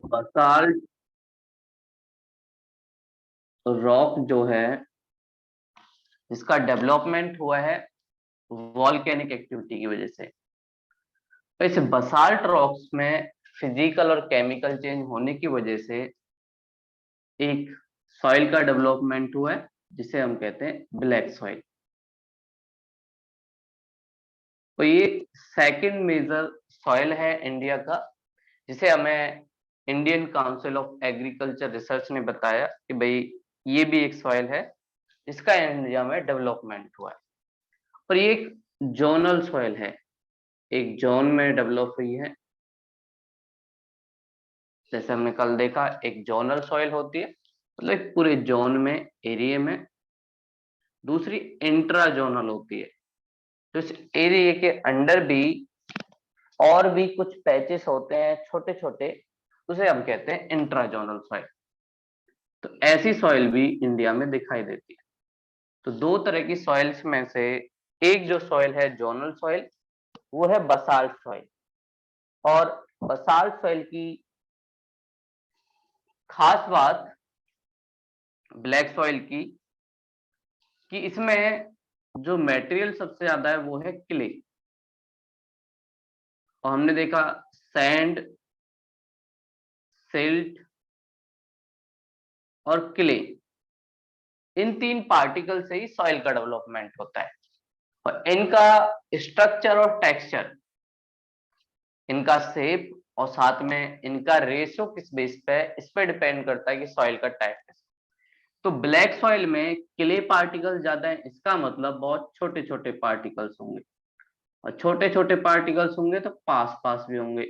Basalt rock जो है, इसका डेवलपमेंट हुआ है वॉल्केनिक एक्टिविटी की वजह से। तो इस बसाल्ट रॉक्स में फिजिकल और केमिकल चेंज होने की वजह से एक सॉइल का डेवलपमेंट हुआ है, जिसे हम कहते हैं ब्लैक सॉइल। तो ये सेकंड मेजर सॉइल है इंडिया का, जिसे हमें Indian council of agriculture research ने बताया कि भाई ये भी एक सॉइल है जिसका इंडिया में डेवलपमेंट हुआ है। और ये एक जोनल सॉइल है, एक जोन में डेवलप हुई है। जैसे हमने कल देखा, एक जोनल सॉइल होती है मतलब एक पूरे जोन में, एरिया में। दूसरी इंट्रा जोनल होती है, तो इस एरिया के अंडर भी और भी कुछ पैचेस होते हैं छोटे छोटे, उसे हम कहते हैं इंट्रा जोनल सॉइल। तो ऐसी सॉइल भी इंडिया में दिखाई देती है। तो दो तरह की सॉइल्स में से एक जो सॉइल है जोनल सॉइल, वो है बसाल्ट सॉइल। और बसाल्ट सॉइल की खास बात ब्लैक सॉइल की कि इसमें जो मटेरियल सबसे ज्यादा है वो है क्ले। और हमने देखा सैंड, सिल्ट और क्ले, इन तीन पार्टिकल से ही सॉइल का डेवलपमेंट होता है। और इनका स्ट्रक्चर और टेक्सचर, इनका शेप और साथ में इनका रेशियो किस बेस पे है, इस पे डिपेंड करता है कि सॉइल का टाइप है। तो ब्लैक सॉइल में क्ले पार्टिकल ज्यादा है, इसका मतलब बहुत छोटे छोटे पार्टिकल्स होंगे। और छोटे छोटे पार्टिकल्स होंगे तो पास पास भी होंगे।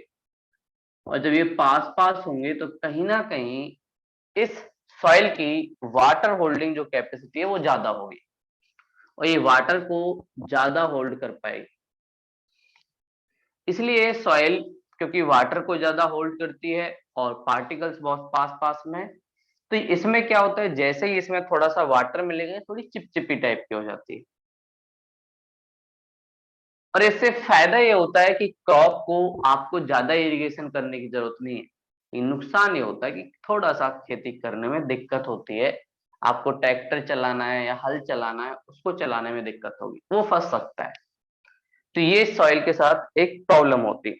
और जब ये पास पास होंगे तो कहीं ना कहीं इस सॉइल की वाटर होल्डिंग जो कैपेसिटी है वो ज्यादा होगी, और ये वाटर को ज्यादा होल्ड कर पाएगी। इसलिए सॉइल, क्योंकि वाटर को ज्यादा होल्ड करती है और पार्टिकल्स बहुत पास पास में है, तो इसमें क्या होता है, जैसे ही इसमें थोड़ा सा वाटर मिलेगा थोड़ी चिपचिपी टाइप की हो जाती है। और इससे फायदा ये होता है कि क्रॉप को आपको ज्यादा इरिगेशन करने की जरूरत नहीं है। ये नुकसान ये होता है कि थोड़ा सा खेती करने में दिक्कत होती है। आपको ट्रैक्टर चलाना है या हल चलाना है, उसको चलाने में दिक्कत होगी, वो फंस सकता है। तो ये सॉइल के साथ एक प्रॉब्लम होती है।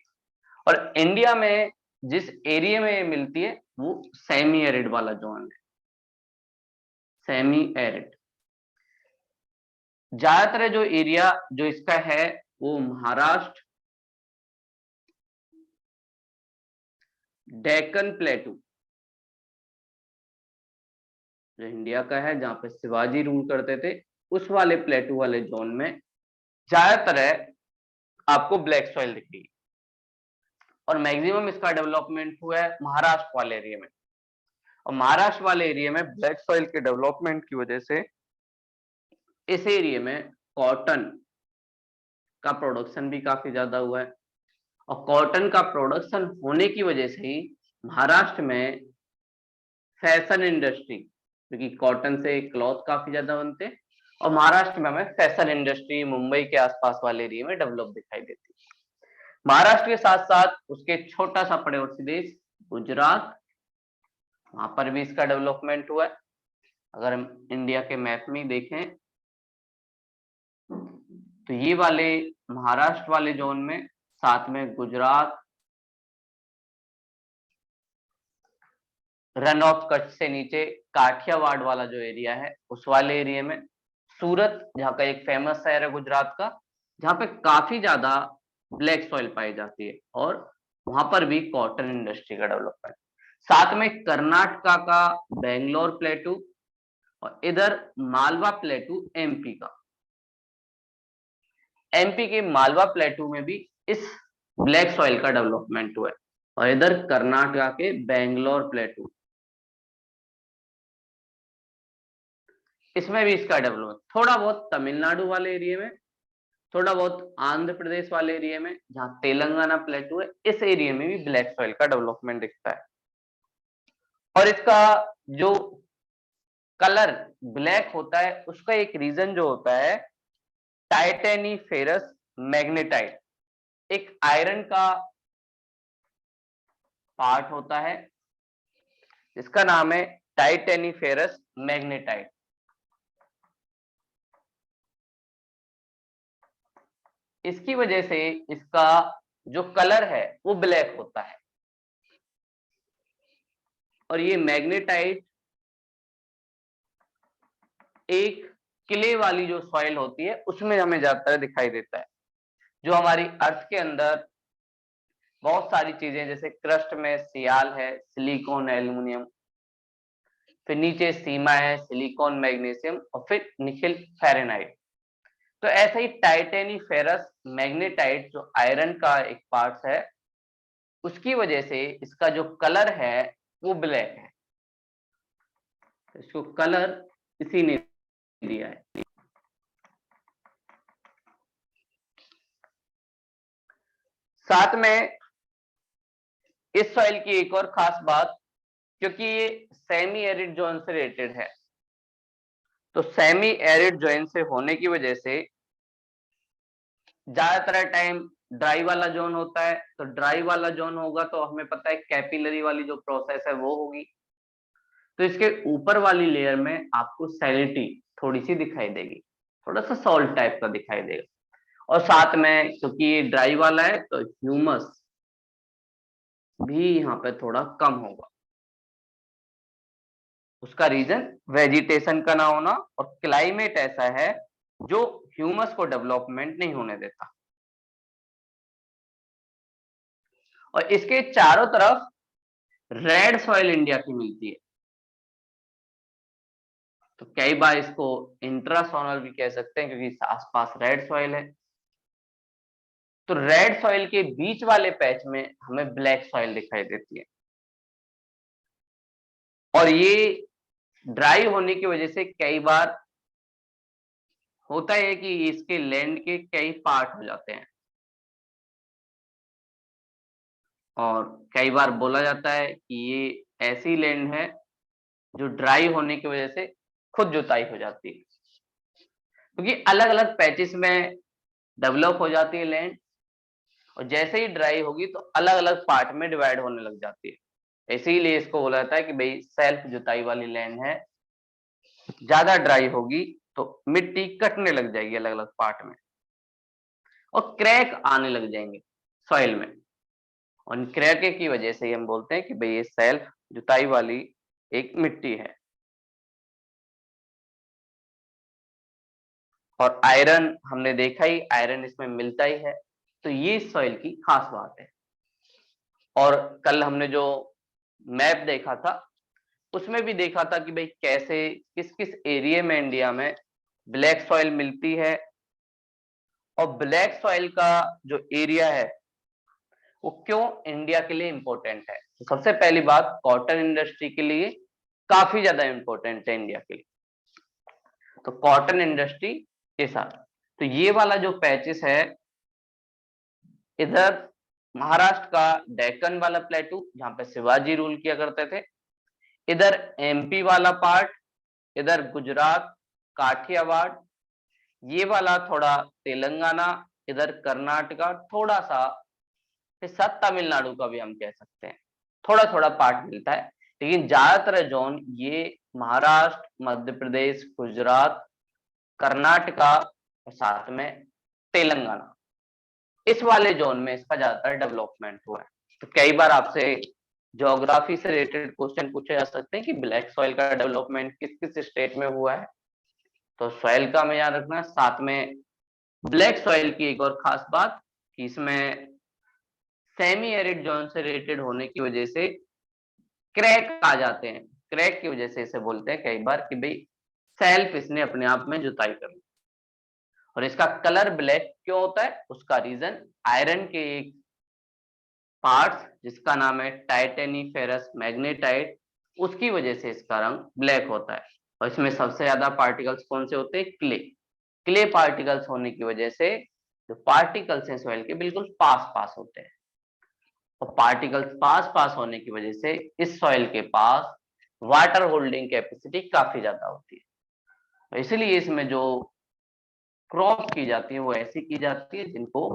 और इंडिया में जिस एरिया में ये मिलती है वो सेमी एरिड वाला जोन है, सेमी एरिड। ज्यादातर जो एरिया जो इसका है वो महाराष्ट्र, डेक्कन प्लेटू जो इंडिया का है, जहां पे शिवाजी रूल करते थे, उस वाले प्लेटू वाले जोन में ज्यादातर है आपको ब्लैक सॉइल दिखेगी। और मैक्सिमम इसका डेवलपमेंट हुआ है महाराष्ट्र वाले एरिया में। और महाराष्ट्र वाले एरिया में ब्लैक सॉइल के डेवलपमेंट की वजह से इस एरिया में कॉटन का प्रोडक्शन भी काफी ज्यादा हुआ है। और कॉटन का प्रोडक्शन होने की वजह से ही महाराष्ट्र में फैशन इंडस्ट्री, क्योंकि कॉटन से क्लॉथ काफी ज्यादा बनते हैं, और महाराष्ट्र में हमें फैशन इंडस्ट्री मुंबई के आसपास वाले एरिया में डेवलप दिखाई देती है। महाराष्ट्र के साथ साथ उसके छोटा सा पड़ोसी देश गुजरात, वहां पर भी इसका डेवलपमेंट हुआ है। अगर हम इंडिया के मैप में देखें तो ये वाले महाराष्ट्र वाले जोन में, साथ में गुजरात, रन ऑफ कच्छ से नीचे काठियावाड़ वाला जो एरिया है, उस वाले एरिया में सूरत, जहाँ का एक फेमस शहर है गुजरात का, जहाँ पे काफी ज्यादा ब्लैक सॉइल पाई जाती है, और वहां पर भी कॉटन इंडस्ट्री का डेवलपमेंट। साथ में कर्नाटका का बेंगलोर प्लेटू, और इधर मालवा प्लेटू एमपी का, एमपी के मालवा प्लेटू में भी इस ब्लैक सॉइल का डेवलपमेंट हुआ है। और इधर कर्नाटका के बेंगलोर प्लेटू, इसमें भी इसका डेवलपमेंट थोड़ा बहुत तमिलनाडु वाले एरिया में, थोड़ा बहुत आंध्र प्रदेश वाले एरिया में, जहां तेलंगाना प्लेटू है, इस एरिया में भी ब्लैक सॉइल का डेवलपमेंट दिखता है। और इसका जो कलर ब्लैक होता है उसका एक रीजन जो होता है टाइटेनीफेरस मैग्नेटाइट, एक आयरन का पार्ट होता है जिसका नाम है टाइटेनीफेरस मैग्नेटाइट। इसकी वजह से इसका जो कलर है वो ब्लैक होता है। और ये मैग्नेटाइट एक क्ले वाली जो सॉइल होती है उसमें हमें ज्यादातर दिखाई देता है। जो हमारी अर्थ के अंदर बहुत सारी चीजें, जैसे क्रस्ट में सियाल है, सिलिकॉन, एल्युमिनियम, फिर नीचे सीमा है, सिलिकॉन, मैग्नीशियम, और फिर निकेल, फेरेनाइट। तो ऐसा ही टाइटेनीफेरस मैग्नेटाइट जो आयरन का एक पार्ट है, उसकी वजह से इसका जो कलर है वो ब्लैक है। इसको कलर इसी ने दिया है। साथ में इस सॉइल की एक और खास बात, क्योंकि ये सेमी एरिड जोन से रिलेटेड है, तो सेमी एरिड जोन से होने की वजह से ज्यादातर टाइम ड्राई वाला जोन होता है। तो ड्राई वाला जोन होगा तो हमें पता है कैपिलरी वाली जो प्रोसेस है वो होगी। तो इसके ऊपर वाली लेयर में आपको सैलिनिटी थोड़ी सी दिखाई देगी, थोड़ा सा सॉल्ट टाइप का दिखाई देगा। और साथ में क्योंकि ये ड्राई वाला है तो ह्यूमस भी यहाँ पे थोड़ा कम होगा। उसका रीजन वेजिटेशन का ना होना और क्लाइमेट ऐसा है जो ह्यूमस को डेवलपमेंट नहीं होने देता। और इसके चारों तरफ रेड सॉइल इंडिया की मिलती है। तो कई बार इसको इंट्रासोनल भी कह सकते हैं क्योंकि आसपास रेड सॉइल है। तो रेड सॉइल के बीच वाले पैच में हमें ब्लैक सॉइल दिखाई देती है। और ये ड्राई होने की वजह से कई बार होता है कि इसके लैंड के कई पार्ट हो जाते हैं। और कई बार बोला जाता है कि ये ऐसी लैंड है जो ड्राई होने की वजह से खुद जुताई हो जाती है, क्योंकि अलग अलग पैचेस में डेवलप हो जाती है लैंड। और जैसे ही ड्राई होगी तो अलग अलग पार्ट में डिवाइड होने लग जाती है। इसीलिए इसको बोला जाता है कि भाई सेल्फ जुताई वाली लैंड है। ज्यादा ड्राई होगी तो मिट्टी कटने लग जाएगी अलग अलग पार्ट में, और क्रैक आने लग जाएंगे सॉइल में। और क्रैक की वजह से हम बोलते हैं कि भाई ये सेल्फ जुताई वाली एक मिट्टी है। और आयरन हमने देखा ही, आयरन इसमें मिलता ही है। तो ये सॉइल की खास बात है। और कल हमने जो मैप देखा था उसमें भी देखा था कि भाई कैसे किस किस एरिया में इंडिया में ब्लैक सॉइल मिलती है। और ब्लैक सॉइल का जो एरिया है वो क्यों इंडिया के लिए इंपॉर्टेंट है। तो सबसे पहली बात, कॉटन इंडस्ट्री के लिए काफी ज्यादा इंपॉर्टेंट है इंडिया के लिए। तो कॉटन इंडस्ट्री के साथ, तो ये वाला जो पैचेस है, इधर महाराष्ट्र का डेक्कन वाला प्लेटू जहां पे शिवाजी रूल किया करते थे, इधर एमपी वाला पार्ट, इधर गुजरात, काठियावाड़, ये वाला थोड़ा तेलंगाना, इधर कर्नाटका, थोड़ा सा हिस्सा तमिलनाडु का भी हम कह सकते हैं। थोड़ा थोड़ा पार्ट मिलता है, लेकिन ज्यादातर जोन ये महाराष्ट्र, मध्य प्रदेश, गुजरात, कर्नाटका और साथ में तेलंगाना, इस वाले जोन में इसका ज्यादातर डेवलपमेंट हुआ है। तो कई बार आपसे ज्योग्राफी से रिलेटेड क्वेश्चन पूछे जा सकते हैं कि ब्लैक सॉइल का डेवलपमेंट किस किस स्टेट में हुआ है। तो सॉइल का हमें याद रखना है। साथ में ब्लैक सॉइल की एक और खास बात कि इसमें सेमी एरिड जोन से रिलेटेड होने की वजह से क्रैक आ जाते हैं। क्रैक की वजह से इसे बोलते हैं कई बार कि भाई सेल्फ इसने अपने आप में जुताई कर ली। और इसका कलर ब्लैक क्यों होता है, उसका रीजन आयरन के एक पार्ट्स जिसका नाम है टाइटेनीफेरस मैग्नेटाइट, उसकी वजह से इसका रंग ब्लैक होता है। और इसमें सबसे ज्यादा पार्टिकल्स कौन से होते हैं, क्ले। क्ले पार्टिकल्स होने की वजह से जो पार्टिकल्स हैं सॉइल के बिल्कुल पास पास होते हैं। और पार्टिकल्स पास पास होने की वजह से इस सॉइल के पास वाटर होल्डिंग कैपेसिटी काफी ज्यादा होती है। तो इसलिए इसमें जो क्रॉप की जाती है वो ऐसी की जाती है जिनको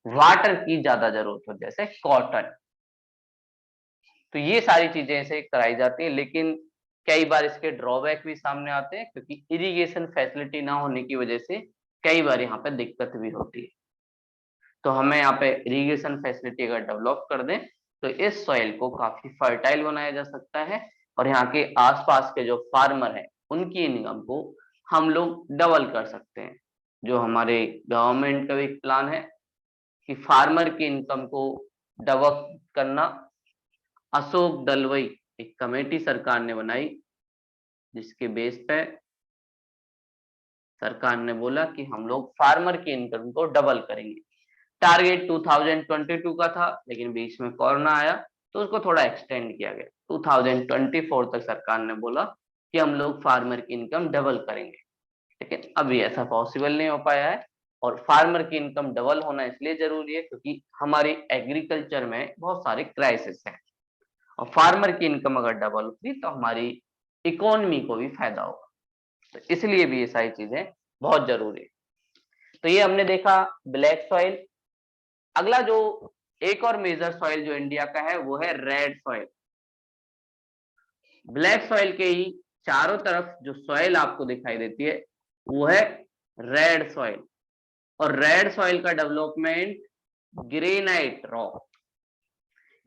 वाटर की ज्यादा जरूरत हो, जैसे कॉटन। तो ये सारी चीजें ऐसे कराई जाती है, लेकिन कई बार इसके ड्रॉबैक भी सामने आते हैं, क्योंकि इरिगेशन फैसिलिटी ना होने की वजह से कई बार यहाँ पे दिक्कत भी होती है। तो हमें यहाँ पे इरिगेशन फैसिलिटी अगर डेवलप कर दें तो इस सॉइल को काफी फर्टाइल बनाया जा सकता है, और यहाँ के आसपास के जो फार्मर हैं उनकी इनकम को हम लोग डबल कर सकते हैं। जो हमारे गवर्नमेंट का एक प्लान है कि फार्मर की इनकम को डबल करना, अशोक दलवई एक कमेटी सरकार ने बनाई, जिसके बेस पे सरकार ने बोला कि हम लोग फार्मर की इनकम को डबल करेंगे। टारगेट 2022 का था, लेकिन बीच में कोरोना आया तो उसको थोड़ा एक्सटेंड किया गया। 2024 तक सरकार ने बोला कि हम लोग फार्मर की इनकम डबल करेंगे, लेकिन अभी ऐसा पॉसिबल नहीं हो पाया है। और फार्मर की इनकम डबल होना इसलिए जरूरी है क्योंकि हमारी एग्रीकल्चर में बहुत सारे क्राइसिस हैं, और फार्मर की इनकम अगर डबल होगी तो हमारी इकोनॉमी को भी फायदा होगा। तो इसलिए भी ये सारी चीजें बहुत जरूरी है। तो ये हमने देखा ब्लैक सॉइल। अगला जो एक और मेजर सॉइल जो इंडिया का है वो है रेड सॉइल। ब्लैक सॉइल के ही चारों तरफ जो सॉइल आपको दिखाई देती है वो है रेड सॉइल। और रेड सॉइल का डेवलपमेंट ग्रेनाइट रॉक,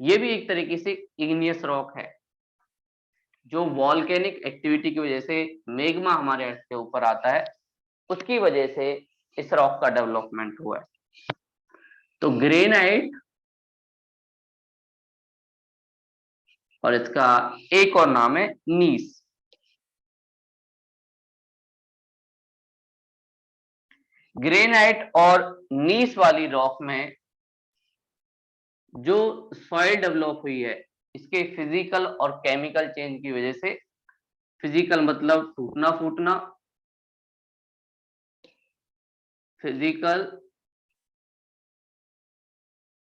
ये भी एक तरीके से इग्नियस रॉक है, जो वॉल्केनिक एक्टिविटी की वजह से मेग्मा हमारे अर्थ के ऊपर आता है, उसकी वजह से इस रॉक का डेवलपमेंट हुआ है। तो ग्रेनाइट, और इसका एक और नाम है नीस। ग्रेनाइट और नीस वाली रॉक में जो सॉइल डेवलप हुई है, इसके फिजिकल और केमिकल चेंज की वजह से, फिजिकल मतलब टूटना फूटना, फिजिकल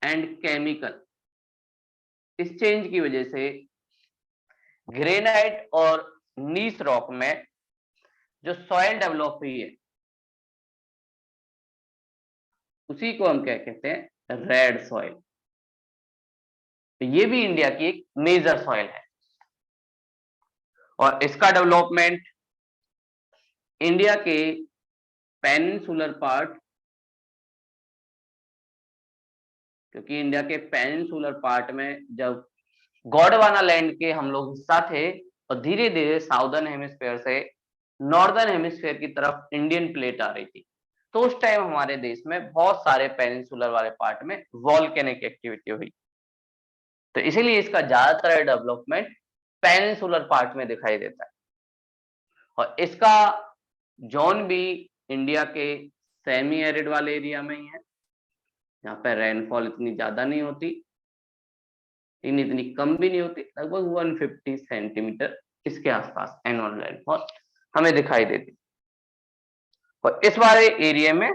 एंड केमिकल, इस चेंज की वजह से ग्रेनाइट और नीस रॉक में जो सॉइल डेवलप हुई है उसी को हम क्या कहते हैं, रेड सॉइल। तो ये भी इंडिया की एक मेजर सॉइल है, और इसका डेवलपमेंट इंडिया के पेनिनसुलर पार्ट, क्योंकि इंडिया के पेनिनसुलर पार्ट में जब गोंडवाना लैंड के हम लोग हिस्सा थे और धीरे धीरे साउदर्न हेमिस्फीयर से नॉर्दर्न हेमिस्फीयर की तरफ इंडियन प्लेट आ रही थी, तो उस टाइम हमारे देश में बहुत सारे पेनिनसुलर वाले पार्ट में वॉल्केनिक एक्टिविटी हुई। तो इसीलिए इसका ज्यादातर डेवलपमेंट पेनिनसुलर पार्ट में दिखाई देता है, और इसका जोन भी इंडिया के सेमी एरिड वाले एरिया में ही है, यहाँ पे रेनफॉल इतनी ज्यादा नहीं होती, इतनी कम भी नहीं होती, लगभग 150 सेंटीमीटर इसके आसपास एनुअल रेनफॉल हमें दिखाई देती। और इस वाले एरिया में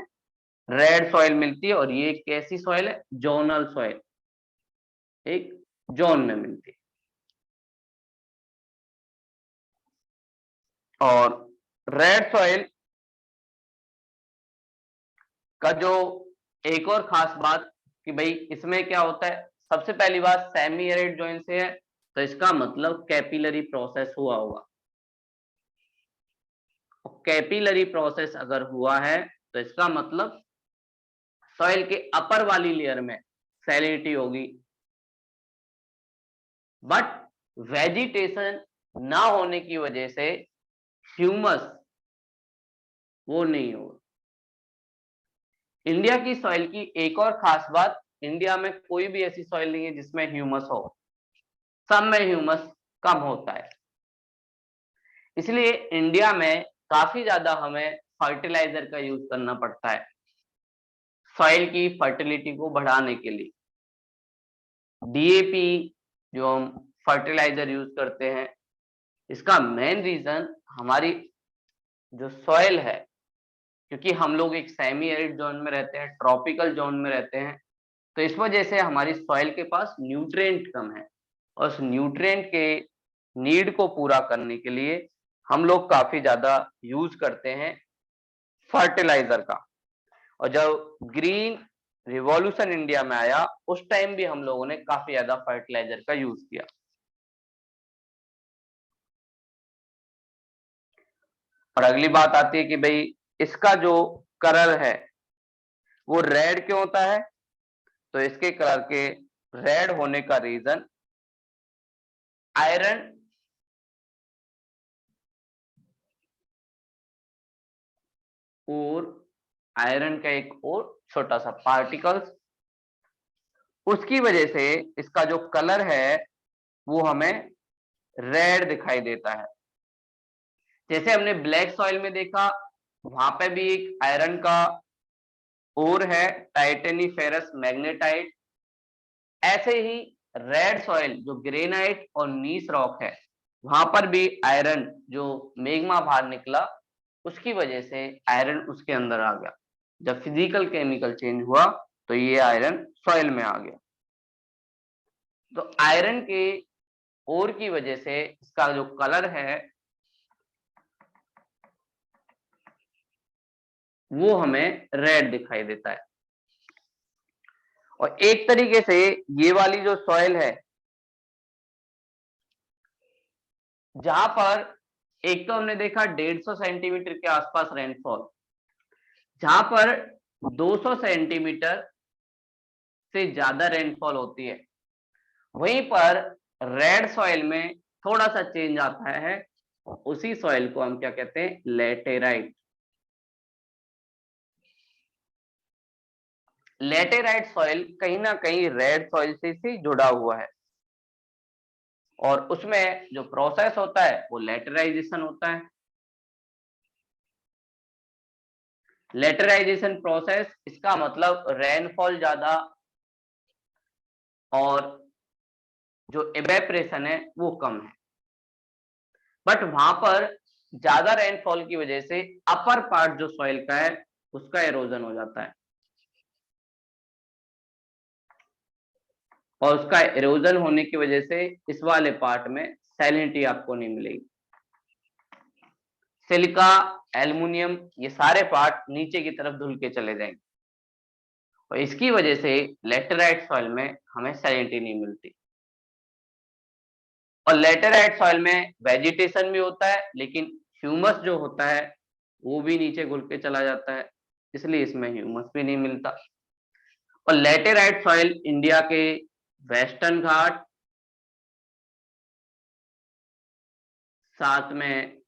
रेड सॉइल मिलती है, और ये कैसी सॉइल है, जोनल सॉइल, एक जोन में मिलती है। और रेड सॉइल का जो एक और खास बात कि भाई इसमें क्या होता है, सबसे पहली बात सेमी एरिड जोन से है, तो इसका मतलब कैपिलरी प्रोसेस हुआ होगा। कैपिलरी प्रोसेस अगर हुआ है तो इसका मतलब सॉइल के अपर वाली लेयर में सैलिनिटी होगी, बट वेजिटेशन ना होने की वजह से ह्यूमस वो नहीं होगा। इंडिया की सॉइल की एक और खास बात, इंडिया में कोई भी ऐसी सॉइल नहीं है जिसमें ह्यूमस हो, सब में ह्यूमस कम होता है। इसलिए इंडिया में काफी ज्यादा हमें फर्टिलाइजर का यूज करना पड़ता है सॉइल की फर्टिलिटी को बढ़ाने के लिए। डीएपी जो हम फर्टिलाइजर यूज करते हैं, इसका मेन रीजन हमारी जो सॉइल है, क्योंकि हम लोग एक सेमी एरिड जोन में रहते हैं, ट्रॉपिकल जोन में रहते हैं, तो इस वजह से हमारी सॉइल के पास न्यूट्रिएंट कम है, और उस न्यूट्रिएंट के नीड को पूरा करने के लिए हम लोग काफी ज्यादा यूज करते हैं फर्टिलाइजर का। और जब ग्रीन रिवॉल्यूशन इंडिया में आया उस टाइम भी हम लोगों ने काफी ज्यादा फर्टिलाइजर का यूज किया। और अगली बात आती है कि भाई इसका जो कलर है वो रेड क्यों होता है? तो इसके कलर के रेड होने का रीजन आयरन और आयरन का एक और छोटा सा पार्टिकल्स, उसकी वजह से इसका जो कलर है वो हमें रेड दिखाई देता है। जैसे हमने ब्लैक सॉइल में देखा, वहां पे भी एक आयरन का ओर है, टाइटेनीफेरस मैग्नेटाइट। ऐसे ही रेड सॉइल जो ग्रेनाइट और नीस रॉक है, वहां पर भी आयरन जो मैग्मा बाहर निकला, उसकी वजह से आयरन उसके अंदर आ गया। जब फिजिकल केमिकल चेंज हुआ तो ये आयरन सॉइल में आ गया। तो आयरन के ओर की वजह से इसका जो कलर है वो हमें रेड दिखाई देता है। और एक तरीके से ये वाली जो सॉइल है, जहां पर एक तो हमने देखा 150 सेंटीमीटर के आसपास रेनफॉल, जहां पर 200 सेंटीमीटर से ज्यादा रेनफॉल होती है, वहीं पर रेड सॉइल में थोड़ा सा चेंज आता है। उसी सॉइल को हम क्या कहते हैं? लेटेराइट। लेटेराइट सॉइल कहीं ना कहीं रेड सॉइल से जुड़ा हुआ है, और उसमें जो प्रोसेस होता है वो लेटराइजेशन होता है। लेटराइजेशन प्रोसेस, इसका मतलब रेनफॉल ज्यादा और जो इवेपरेशन है वो कम है। बट वहां पर ज्यादा रेनफॉल की वजह से अपर पार्ट जो सॉइल का है उसका एरोजन हो जाता है, और उसका एरोजन होने की वजह से इस वाले पार्ट में सैलिनिटी आपको नहीं मिलेगी। सिलिका, एल्युमिनियम, ये सारे पार्ट नीचे की तरफ धुल के चले जाएंगे, और इसकी वजह से लेटेराइट सॉइल में हमें सैलिनिटी नहीं मिलती। और लेटेराइट सॉइल में वेजिटेशन भी होता है, लेकिन ह्यूमस जो होता है वो भी नीचे घुल के चला जाता है, इसलिए इसमें ह्यूमस भी नहीं मिलता। और लेटेराइट सॉइल इंडिया के वेस्टर्न घाट, साथ में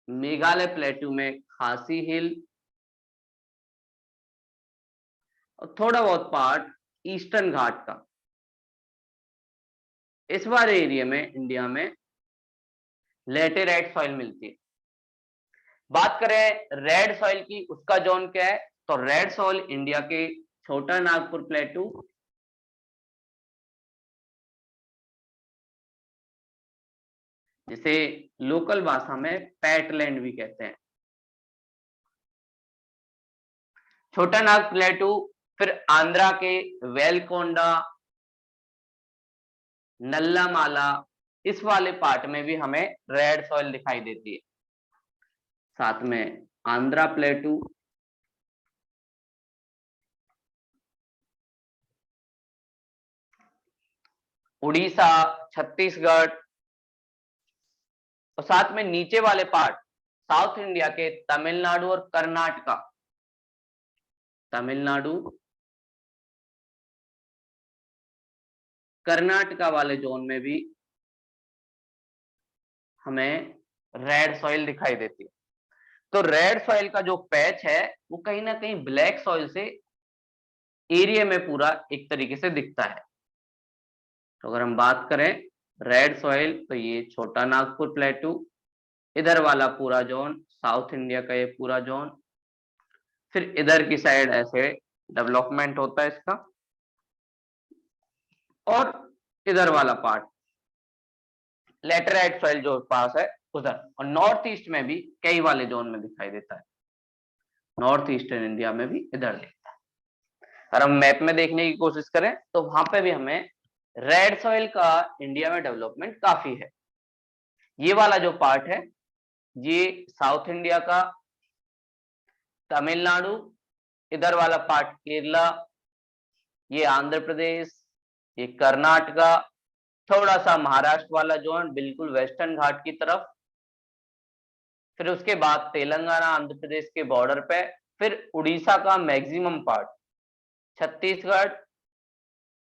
मेघालय प्लेटू में खासी हिल, और थोड़ा बहुत पार्ट ईस्टर्न घाट का, इस वाले एरिया में इंडिया में लेटेराइट सॉइल मिलती है। बात करें रेड सॉइल की, उसका जोन क्या है? तो रेड सॉइल इंडिया के छोटा नागपुर प्लेटू, जिसे लोकल भाषा में पैटलैंड भी कहते हैं, छोटा नाग प्लेटू। फिर आंध्रा के वेलकोंडा, नल्लामाला, इस वाले पार्ट में भी हमें रेड सॉइल दिखाई देती है। साथ में आंध्रा प्लेटू, उड़ीसा, छत्तीसगढ़, और साथ में नीचे वाले पार्ट साउथ इंडिया के तमिलनाडु और कर्नाटका। तमिलनाडु, कर्नाटका वाले जोन में भी हमें रेड सॉइल दिखाई देती है। तो रेड सॉइल का जो पैच है वो कहीं ना कहीं ब्लैक सॉइल से एरिया में पूरा एक तरीके से दिखता है। तो अगर हम बात करें रेड सॉइल, तो ये छोटा नागपुर प्लेटू, इधर वाला पूरा जोन साउथ इंडिया का ये पूरा जोन, फिर इधर की साइड ऐसे डेवलपमेंट होता है इसका, और इधर वाला पार्ट लेटराइट सॉइल जो पास है उधर, और नॉर्थ ईस्ट में भी कई वाले जोन में दिखाई देता है। नॉर्थ ईस्टर्न इंडिया में भी इधर दिखता है। अगर हम मैप में देखने की कोशिश करें तो वहां पे भी हमें रेड सॉइल का इंडिया में डेवलपमेंट काफी है। ये वाला जो पार्ट है ये साउथ इंडिया का, तमिलनाडु, इधर वाला पार्ट केरला, ये आंध्र प्रदेश, ये कर्नाटका, थोड़ा सा महाराष्ट्र वाला जोन बिल्कुल वेस्टर्न घाट की तरफ, फिर उसके बाद तेलंगाना आंध्र प्रदेश के बॉर्डर पे, फिर उड़ीसा का मैक्सिमम पार्ट, छत्तीसगढ़,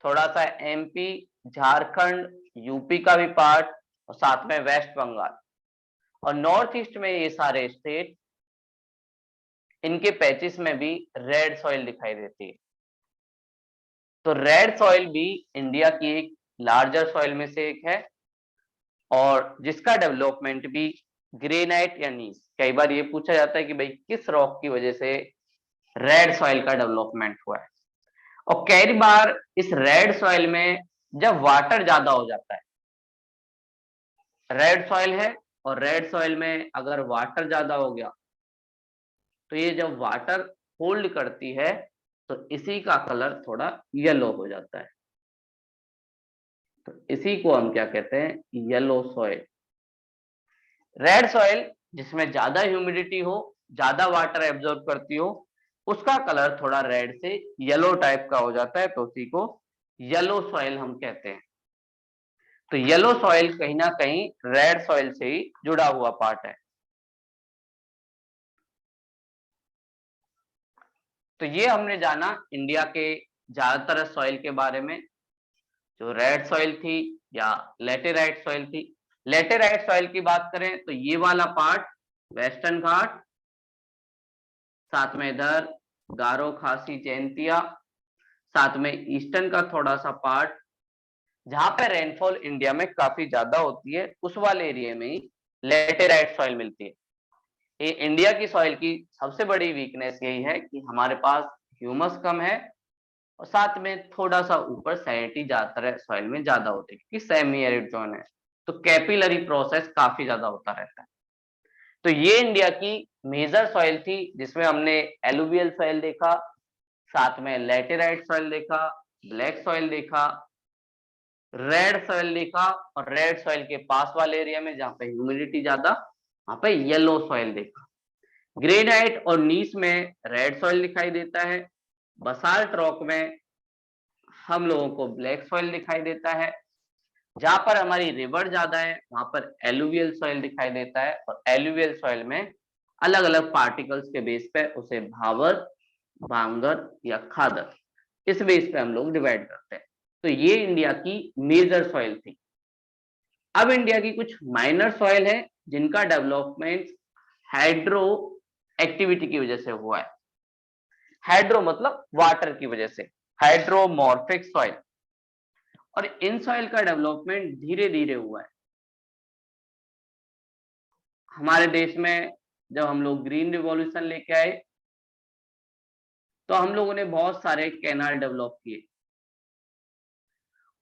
थोड़ा सा एमपी, झारखंड, यूपी का भी पार्ट, और साथ में वेस्ट बंगाल, और नॉर्थ ईस्ट में ये सारे स्टेट, इनके पैचेस में भी रेड सॉइल दिखाई देती है। तो रेड सॉइल भी इंडिया की एक लार्जर सॉइल में से एक है, और जिसका डेवलपमेंट भी ग्रेनाइट या नीस, कई बार ये पूछा जाता है कि भाई किस रॉक की वजह से रेड सॉइल का डेवलपमेंट हुआ है, और कई बार इस रेड सॉइल में जब वाटर ज्यादा हो जाता है, रेड सॉइल है और रेड सॉइल में अगर वाटर ज्यादा हो गया, तो ये जब वाटर होल्ड करती है तो इसी का कलर थोड़ा येलो हो जाता है। तो इसी को हम क्या कहते हैं, येलो सॉइल। रेड सॉइल जिसमें ज्यादा ह्यूमिडिटी हो, ज्यादा वाटर एब्जॉर्ब करती हो, उसका कलर थोड़ा रेड से येलो टाइप का हो जाता है, तो उसी को येलो सॉइल हम कहते हैं। तो येलो सॉइल कहीं ना कहीं रेड सॉइल से ही जुड़ा हुआ पार्ट है। तो ये हमने जाना इंडिया के ज्यादातर सॉइल के बारे में, जो रेड सॉइल थी या लेटेराइट सॉइल थी। लेटेराइट सॉइल की बात करें तो ये वाला पार्ट वेस्टर्न घाट, साथ में इधर गारो खासी जैंतिया, साथ में ईस्टर्न का थोड़ा सा पार्ट, जहां पे रेनफॉल इंडिया में काफी ज्यादा होती है, उस वाले एरिया में ही लेटेराइट सॉइल मिलती है। ये इंडिया की सॉइल की सबसे बड़ी वीकनेस यही है कि हमारे पास ह्यूमस कम है, और साथ में थोड़ा सा ऊपर सैलिडिटी ज्यादातर सॉइल में ज्यादा होती है क्योंकि सेमी एरिड जोन है, तो कैपिलरी प्रोसेस काफी ज्यादा होता रहता है। तो ये इंडिया की मेजर सॉइल थी, जिसमें हमने एलुवियल सॉइल देखा, साथ में लैटेराइट सॉइल देखा, ब्लैक सॉइल देखा, रेड सॉइल देखा, और रेड सॉइल के पास वाले एरिया में जहां पे ह्यूमिडिटी ज्यादा, वहां पे येलो सॉइल देखा। ग्रेनाइट और नीस में रेड सॉइल दिखाई देता है, बसाल्ट रॉक में हम लोगों को ब्लैक सॉइल दिखाई देता है, जहां पर हमारी रिवर ज्यादा है वहां पर एलुवियल सॉइल दिखाई देता है, और एलुवियल सॉइल में अलग अलग पार्टिकल्स के बेस पे उसे भावर, भांगर या खादर, इस बेस पे हम लोग डिवाइड करते हैं। तो ये इंडिया की मेजर सॉइल थी। अब इंडिया की कुछ माइनर सॉइल है जिनका डेवलपमेंट हाइड्रो एक्टिविटी की वजह से हुआ है। हाइड्रो मतलब वाटर की वजह से, हाइड्रोमॉर्फिक सॉइल, और इन सॉइल का डेवलपमेंट धीरे धीरे हुआ है। हमारे देश में जब हम लोग ग्रीन रिवॉल्यूशन लेके आए, तो हम लोगों ने बहुत सारे कैनाल डेवलप किए,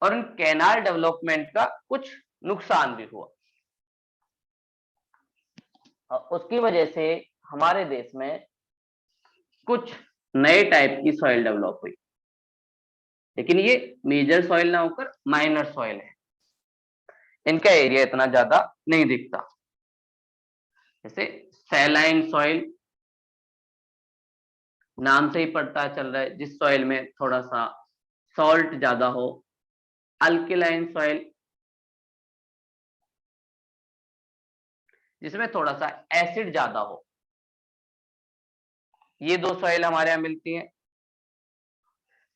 और उन कैनाल डेवलपमेंट का कुछ नुकसान भी हुआ, और उसकी वजह से हमारे देश में कुछ नए टाइप की सॉइल डेवलप हुई, लेकिन ये मेजर सॉइल ना होकर माइनर सॉइल है, इनका एरिया इतना ज्यादा नहीं दिखता। जैसे सैलाइन सॉइल, नाम से ही पता चल रहा है, जिस सॉइल में थोड़ा सा सॉल्ट ज्यादा हो। अल्कलाइन सॉइल, जिसमें थोड़ा सा एसिड ज्यादा हो। ये दो सॉइल हमारे यहाँ मिलती हैं।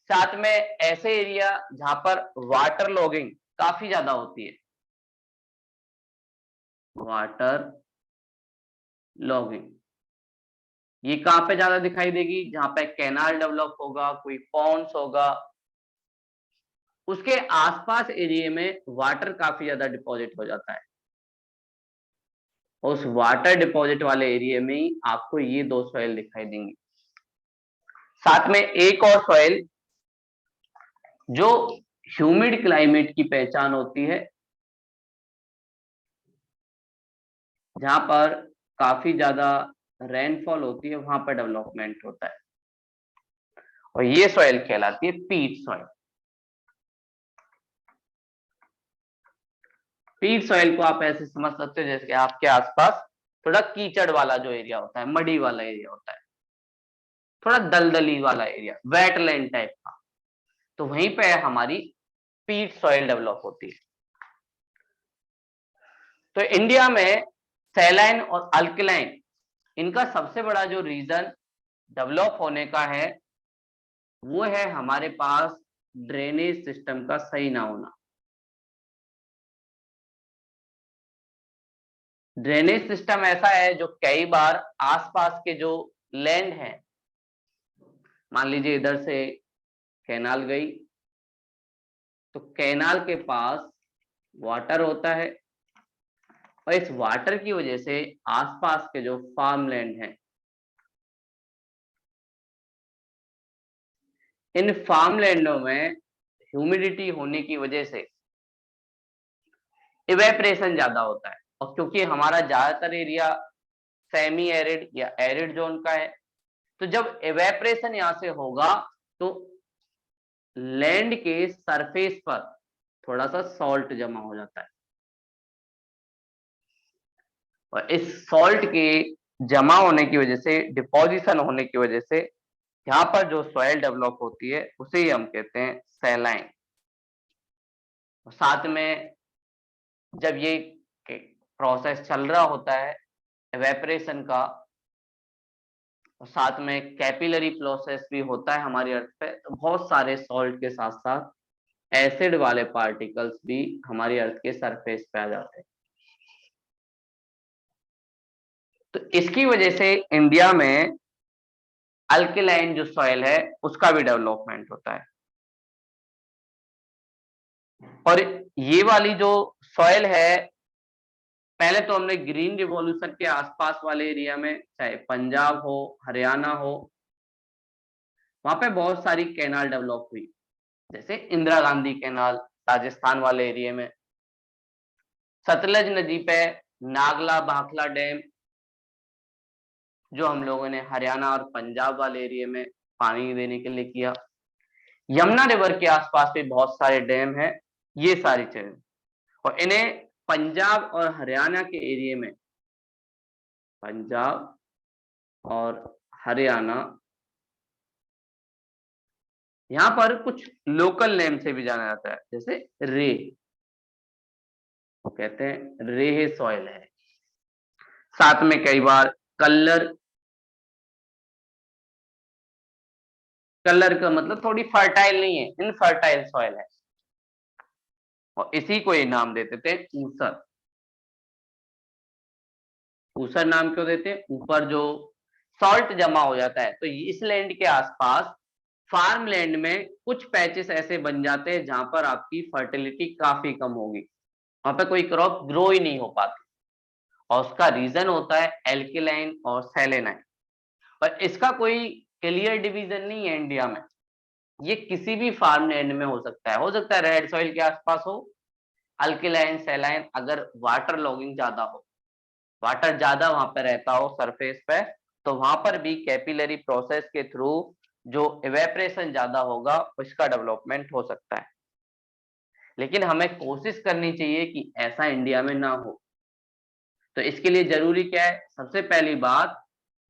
साथ में ऐसे एरिया जहां पर वाटर लॉगिंग काफी ज्यादा होती है, वाटर लॉगिंग, ये कहां पे ज्यादा दिखाई देगी, जहां पे कैनाल डेवलप होगा, कोई पॉन्ड्स होगा, उसके आसपास एरिया में वाटर काफी ज्यादा डिपॉजिट हो जाता है। उस वाटर डिपॉजिट वाले एरिया में ही आपको ये दो सॉइल दिखाई देंगी। साथ में एक और सॉइल जो ह्यूमिड क्लाइमेट की पहचान होती है, जहां पर काफी ज्यादा रेनफॉल होती है, वहां पर डेवलपमेंट होता है, और ये सॉइल कहलाती है पीट सॉइल। पीट सॉइल को आप ऐसे समझ सकते हो जैसे आपके आसपास थोड़ा कीचड़ वाला जो एरिया होता है, मडी वाला एरिया होता है, थोड़ा दलदली वाला एरिया, वेटलैंड टाइप का, तो वहीं पे हमारी पीट सॉइल डेवलप होती है। तो इंडिया में सैलाइन और अल्कलाइन, इनका सबसे बड़ा जो रीजन डेवलप होने का है वो है हमारे पास ड्रेनेज सिस्टम का सही ना होना। ड्रेनेज सिस्टम ऐसा है जो कई बार आसपास के जो लैंड है, मान लीजिए इधर से कैनाल गई तो कैनाल के पास वाटर होता है और इस वाटर की वजह से आसपास के जो फार्म लैंड है, इन फार्म लैंडों में ह्यूमिडिटी होने की वजह से इवेपरेशन ज्यादा होता है। और क्योंकि हमारा ज्यादातर एरिया सेमी एरिड या एरिड जोन का है, तो जब इवेपरेशन यहां से होगा तो लैंड के सरफेस पर थोड़ा सा सॉल्ट जमा हो जाता है और इस सॉल्ट के जमा होने की वजह से, डिपोजिशन होने की वजह से यहाँ पर जो सॉइल डेवलप होती है उसे ही हम कहते हैं सैलाइन। साथ में जब ये प्रोसेस चल रहा होता है इवेपरेशन का, और साथ में कैपिलरी प्रोसेस भी होता है हमारी अर्थ पे, तो बहुत सारे सॉल्ट के साथ साथ एसिड वाले पार्टिकल्स भी हमारी अर्थ के सरफेस पे आ जाते हैं। तो इसकी वजह से इंडिया में अल्कलाइन जो सॉइल है उसका भी डेवलपमेंट होता है। और ये वाली जो सॉइल है, पहले तो हमने ग्रीन रिवॉल्यूशन के आसपास वाले एरिया में, चाहे पंजाब हो, हरियाणा हो, वहां पे बहुत सारी कैनाल डेवलप हुई, जैसे इंदिरा गांधी कैनाल राजस्थान वाले एरिया में, सतलज नदी पे नागला भाखला डैम जो हम लोगों ने हरियाणा और पंजाब वाले एरिया में पानी देने के लिए किया, यमुना रिवर के आसपास भी बहुत सारे डैम हैं। ये सारी चीजें, और इन्हें पंजाब और हरियाणा के एरिया में, पंजाब और हरियाणा, यहाँ पर कुछ लोकल नेम से भी जाना जाता है, जैसे रे, वो कहते हैं रेहे सॉइल है। साथ में कई बार कल्लर, कलर का मतलब थोड़ी फर्टाइल नहीं है, इनफर्टाइल सॉइल है, और इसी को ये नाम देते थे ऊसर। ऊसर नाम क्यों देते हैं? ऊपर जो सॉल्ट जमा हो जाता है, तो इस लैंड के आसपास फार्म लैंड में कुछ पैचेस ऐसे बन जाते हैं जहां पर आपकी फर्टिलिटी काफी कम होगी, वहां पे कोई क्रॉप ग्रो ही नहीं हो पाती, और उसका रीजन होता है एल्किलाइन और सेलेनाइन। पर इसका कोई क्लियर डिवीजन नहीं है इंडिया में, ये किसी भी फार्म लैंड में हो सकता है रेड सॉइल के आसपास हो, अल्किलाइन सेलाइन, अगर वाटर लॉगिंग ज्यादा हो, वाटर ज्यादा वहां पर रहता हो सरफेस पे, तो वहां पर भी कैपिलरी प्रोसेस के थ्रू जो इवेपरेशन ज्यादा होगा उसका डेवलपमेंट हो सकता है। लेकिन हमें कोशिश करनी चाहिए कि ऐसा इंडिया में ना हो। तो इसके लिए जरूरी क्या है? सबसे पहली बात,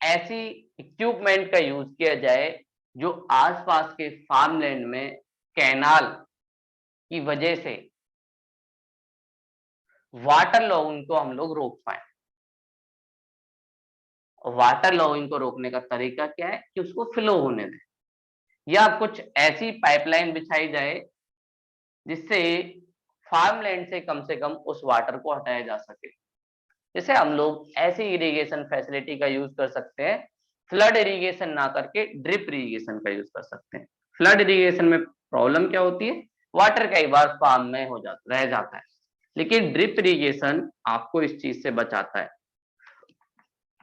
ऐसी इक्विपमेंट का यूज किया जाए जो आसपास के फार्म लैंड में कैनाल की वजह से वाटर लॉगिंग को हम लोग रोक पाए। वाटर लॉगिंग को रोकने का तरीका क्या है कि उसको फ्लो होने दें, या कुछ ऐसी पाइपलाइन बिछाई जाए जिससे फार्मलैंड से कम उस वाटर को हटाया जा सके। जैसे हम लोग ऐसी इरिगेशन फैसिलिटी का यूज कर सकते हैं, फ्लड इरिगेशन ना करके ड्रिप इरिगेशन का यूज कर सकते हैं। फ्लड इरिगेशन में प्रॉब्लम क्या होती है? वाटर कई बार फार्म में रह जाता है, लेकिन ड्रिप इरिगेशन आपको इस चीज से बचाता है,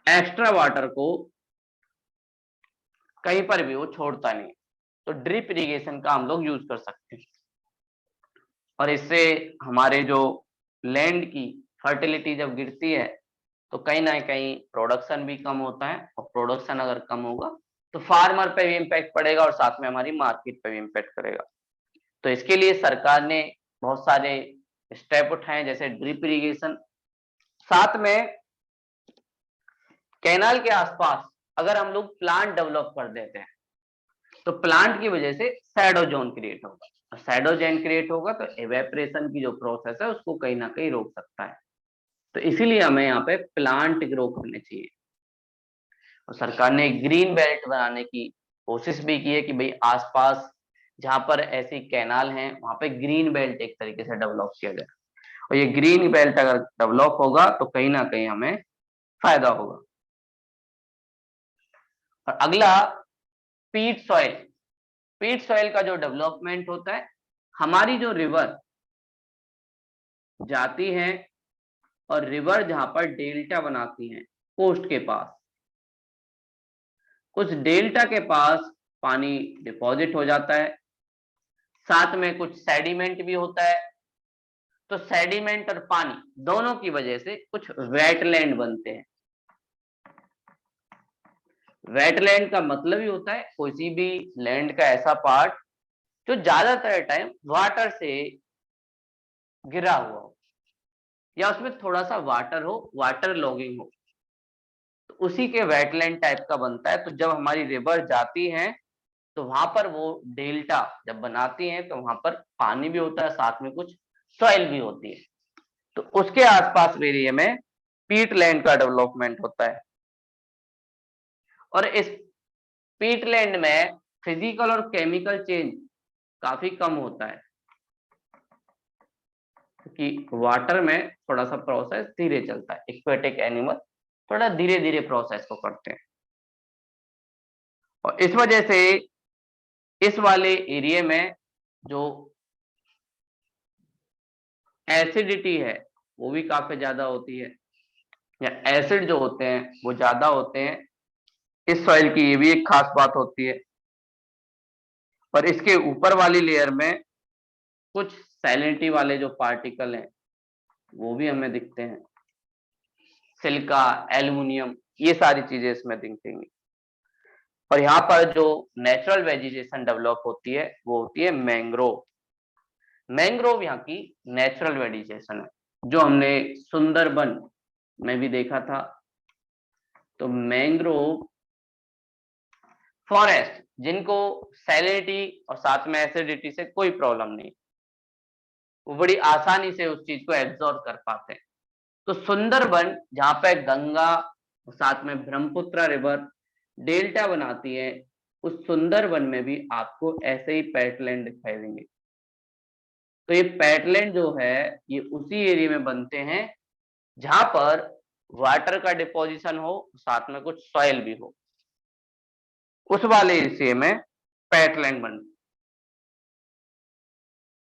एक्स्ट्रा वाटर को कहीं पर भी वो छोड़ता नहीं। तो ड्रिप इरिगेशन का हम लोग यूज कर सकते हैं, और इससे हमारे जो लैंड की फर्टिलिटी जब गिरती है तो कहीं ना कहीं प्रोडक्शन भी कम होता है, और प्रोडक्शन अगर कम होगा तो फार्मर पे भी इम्पैक्ट पड़ेगा और साथ में हमारी मार्केट पे भी इम्पैक्ट करेगा। तो इसके लिए सरकार ने बहुत सारे स्टेप उठाए, जैसे ड्रिप इरिगेशन। साथ में कैनाल के आसपास अगर हम लोग प्लांट डेवलप कर देते हैं तो प्लांट की वजह से शैडो जोन क्रिएट होगा, और शैडो जोन क्रिएट होगा तो एवेपरेशन की जो प्रोसेस है उसको कहीं ना कहीं रोक सकता है। तो इसीलिए हमें यहाँ पे प्लांट ग्रो करने चाहिए। और सरकार ने ग्रीन बेल्ट बनाने की कोशिश भी की है कि भाई आसपास जहां पर ऐसी कैनाल हैं वहां पे ग्रीन बेल्ट एक तरीके से डेवलप किया जाए। और ये ग्रीन बेल्ट अगर डेवलप होगा तो कहीं ना कहीं हमें फायदा होगा। और अगला पीट सॉइल। पीट सॉइल का जो डेवलपमेंट होता है, हमारी जो रिवर जाती है और रिवर जहां पर डेल्टा बनाती हैं कोस्ट के पास, उस डेल्टा के पास पानी डिपॉजिट हो जाता है, साथ में कुछ सेडिमेंट भी होता है। तो सेडिमेंट और पानी दोनों की वजह से कुछ वेटलैंड बनते हैं। वेटलैंड का मतलब ही होता है किसी भी लैंड का ऐसा पार्ट जो ज्यादातर टाइम वाटर से घिरा हुआ हो या उसमें थोड़ा सा वाटर हो, वाटर लॉगिंग हो, तो उसी के वेटलैंड टाइप का बनता है। तो जब हमारी रिवर जाती है तो वहां पर वो डेल्टा जब बनाती है तो वहां पर पानी भी होता है, साथ में कुछ सॉइल भी होती है। तो उसके आसपास एरिया में पीट लैंड का डेवलपमेंट होता है। और इस पीट लैंड में फिजिकल और केमिकल चेंज काफी कम होता है, क्योंकि वाटर में थोड़ा सा प्रोसेस धीरे चलता है। एक्वेटिक एनिमल थोड़ा धीरे धीरे प्रोसेस को करते हैं, और इस वजह से इस वाले एरिया में जो एसिडिटी है वो भी काफी ज्यादा होती है, या एसिड जो होते हैं वो ज्यादा होते हैं। इस सॉइल की ये भी एक खास बात होती है। और इसके ऊपर वाली लेयर में कुछ सैलिनिटी वाले जो पार्टिकल हैं वो भी हमें दिखते हैं, सिलिका, एल्युमिनियम, ये सारी चीजें इसमें दिखेंगी। और यहाँ पर जो नेचुरल वेजिटेशन डेवलप होती है वो होती है मैंग्रोव। मैंग्रोव यहाँ की नेचुरल वेजिटेशन है, जो हमने सुंदरबन में भी देखा था। तो मैंग्रोव फॉरेस्ट जिनको सैलिनिटी और साथ में एसिडिटी से कोई प्रॉब्लम नहीं, वो बड़ी आसानी से उस चीज को एब्जॉर्ब कर पाते हैं। तो सुंदरबन जहां पे गंगा साथ में ब्रह्मपुत्र रिवर डेल्टा बनाती है, उस सुंदरबन में भी आपको ऐसे ही पैटलैंड दिखाई देंगे। तो ये पैटलैंड जो है ये उसी एरिया में बनते हैं जहां पर वाटर का डिपोजिशन हो, साथ में कुछ सॉइल भी हो, उस वाले एरिया में पैटलैंड बन।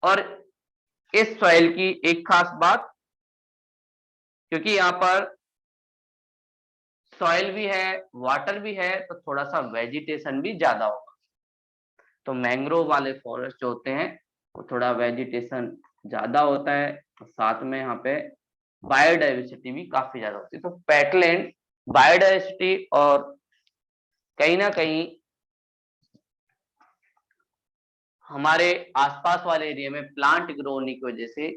और इस सॉइल की एक खास बात, क्योंकि यहाँ पर सॉइल भी है, वाटर भी है, तो थोड़ा सा वेजिटेशन भी ज्यादा होगा। तो मैंग्रोव वाले फॉरेस्ट जो होते हैं वो थोड़ा वेजिटेशन ज्यादा होता है, और साथ में यहाँ पे बायोडाइवर्सिटी भी काफी ज्यादा होती है। तो पैटलैंड बायोडाइवर्सिटी और कहीं ना कहीं हमारे आसपास वाले एरिया में प्लांट ग्रो होने की वजह से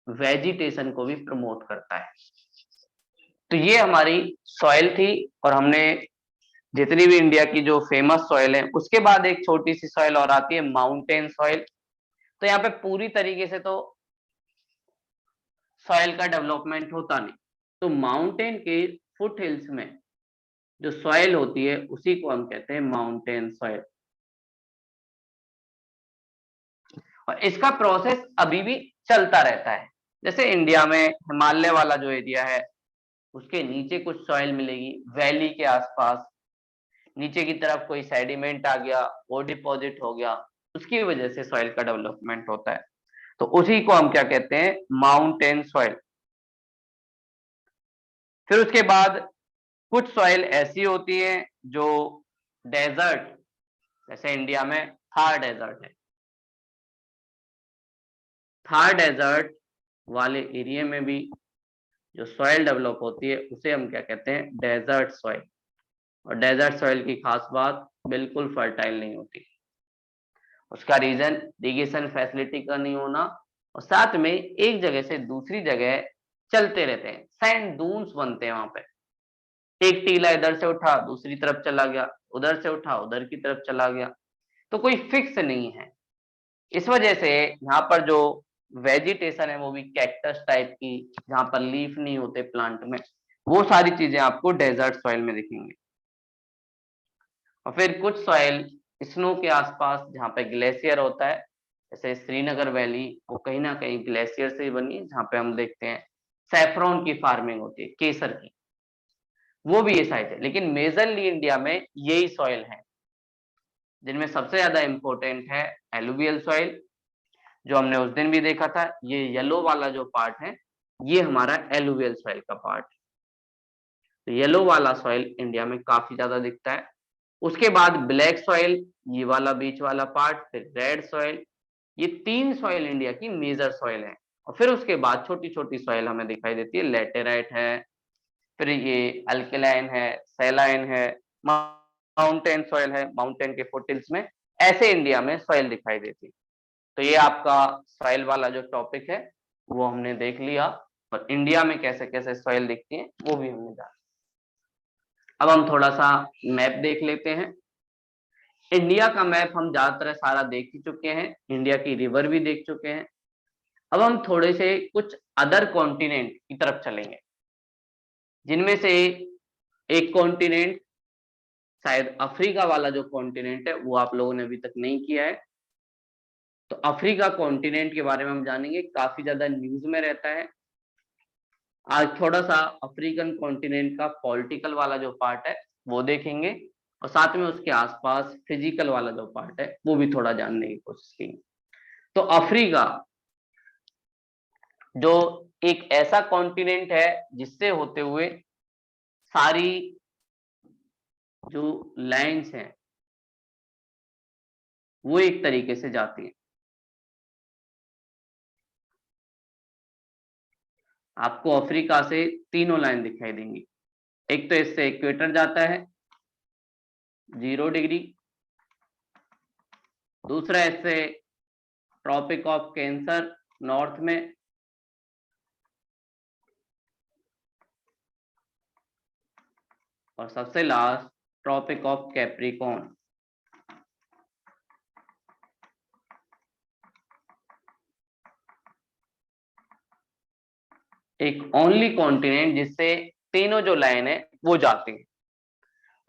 वेजिटेशन को भी प्रमोट करता है। तो ये हमारी सॉइल थी, और हमने जितनी भी इंडिया की जो फेमस सॉइल है, उसके बाद एक छोटी सी सॉइल और आती है माउंटेन सॉइल। तो यहाँ पे पूरी तरीके से तो सॉइल का डेवलपमेंट होता नहीं। तो माउंटेन के फुट हिल्स में जो सॉइल होती है उसी को हम कहते हैं माउंटेन सॉइल। और इसका प्रोसेस अभी भी चलता रहता है। जैसे इंडिया में हिमालय वाला जो एरिया है उसके नीचे कुछ सॉइल मिलेगी, वैली के आसपास नीचे की तरफ कोई सेडिमेंट आ गया, वो डिपॉजिट हो गया, उसकी वजह से सॉइल का डेवलपमेंट होता है। तो उसी को हम क्या कहते हैं, माउंटेन सॉइल। फिर उसके बाद कुछ सॉइल ऐसी होती है जो डेजर्ट, जैसे इंडिया में थार डेजर्ट है, थार डेजर्ट वाले एरिया में भी जो सॉइल डेवलप होती है उसे हम क्या कहते हैं, डेजर्ट सॉइल। और डेजर्ट सॉइल की खास बात, बिल्कुल फर्टाइल नहीं होती। उसका रीजन इरिगेशन फैसिलिटी का नहीं होना, और साथ में एक जगह से दूसरी जगह चलते रहते हैं, सैंड डून्स बनते हैं वहां पे। एक टीला इधर से उठा दूसरी तरफ चला गया, उधर से उठा उधर की तरफ चला गया, तो कोई फिक्स नहीं है। इस वजह से यहाँ पर जो वेजिटेशन है वो भी कैक्टस टाइप की, जहां पर लीफ नहीं होते प्लांट में, वो सारी चीजें आपको डेजर्ट सॉइल में दिखेंगी। और फिर कुछ सॉइल स्नो के आसपास जहाँ पे ग्लेशियर होता है, जैसे श्रीनगर वैली, वो कहीं ना कहीं ग्लेशियर से ही बनी है, जहाँ पे हम देखते हैं सैफरॉन की फार्मिंग होती है, केसर की, वो भी ये साइड है। लेकिन मेजरली इंडिया में यही सॉइल है, जिनमें सबसे ज्यादा इंपॉर्टेंट है एलुवियल सॉइल, जो हमने उस दिन भी देखा था। ये येलो वाला जो पार्ट है, ये हमारा एलुवियल सॉइल का पार्ट। तो येलो वाला सॉइल इंडिया में काफी ज्यादा दिखता है। उसके बाद ब्लैक सॉइल, ये वाला बीच वाला पार्ट, फिर रेड सॉइल, ये 3 सॉइल इंडिया की मेजर सॉइल है। और फिर उसके बाद छोटी छोटी सॉइल हमें दिखाई देती है, लेटेराइट है, फिर ये अल्कलाइन है, सैलाइन है, माउंटेन सॉइल है, माउंटेन के फुटहिल्स में, ऐसे इंडिया में सॉइल दिखाई देती है। तो ये आपका सॉइल वाला जो टॉपिक है वो हमने देख लिया, और इंडिया में कैसे कैसे सॉइल दिखती है वो भी हमने जाना। अब हम थोड़ा सा मैप देख लेते हैं। इंडिया का मैप हम ज्यादातर सारा देख ही चुके हैं, इंडिया की रिवर भी देख चुके हैं। अब हम थोड़े से कुछ अदर कॉन्टिनेंट की तरफ चलेंगे, जिनमें से एक कॉन्टिनेंट, शायद अफ्रीका वाला जो कॉन्टिनेंट है, वो आप लोगों ने अभी तक नहीं किया है। तो अफ्रीका कॉन्टिनेंट के बारे में हम जानेंगे, काफी ज्यादा न्यूज में रहता है। आज थोड़ा सा अफ्रीकन कॉन्टिनेंट का पॉलिटिकल वाला जो पार्ट है वो देखेंगे, और साथ में उसके आसपास फिजिकल वाला जो पार्ट है वो भी थोड़ा जानने की कोशिश करेंगे। तो अफ्रीका जो एक ऐसा कॉन्टिनेंट है जिससे होते हुए सारी जो लैंड्स हैं वो एक तरीके से जाती है। आपको अफ्रीका से तीनों लाइन दिखाई देंगी। एक तो इससे इक्वेटर जाता है 0 डिग्री, दूसरा इससे ट्रॉपिक ऑफ कैंसर नॉर्थ में, और सबसे लास्ट ट्रॉपिक ऑफ कैप्रिकॉर्न। एक ओनली कॉन्टिनेंट जिससे तीनों जो लाइन है वो जाती है।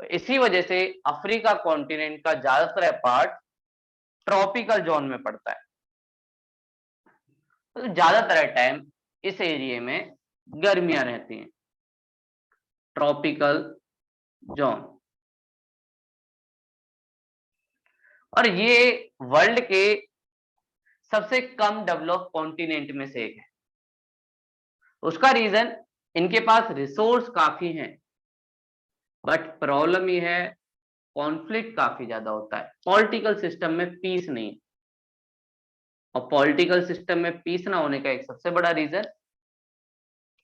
तो इसी वजह से अफ्रीका कॉन्टिनेंट का ज्यादातर पार्ट ट्रॉपिकल जोन में पड़ता है। तो ज्यादातर टाइम इस एरिया में गर्मियां रहती हैं, ट्रॉपिकल जोन। और ये वर्ल्ड के सबसे कम डेवलप कॉन्टिनेंट में से एक है। उसका रीजन, इनके पास रिसोर्स काफी हैं, बट प्रॉब्लम ये है कॉन्फ्लिक्ट काफी ज्यादा होता है, पॉलिटिकल सिस्टम में पीस नहीं। और पॉलिटिकल सिस्टम में पीस ना होने का एक सबसे बड़ा रीजन,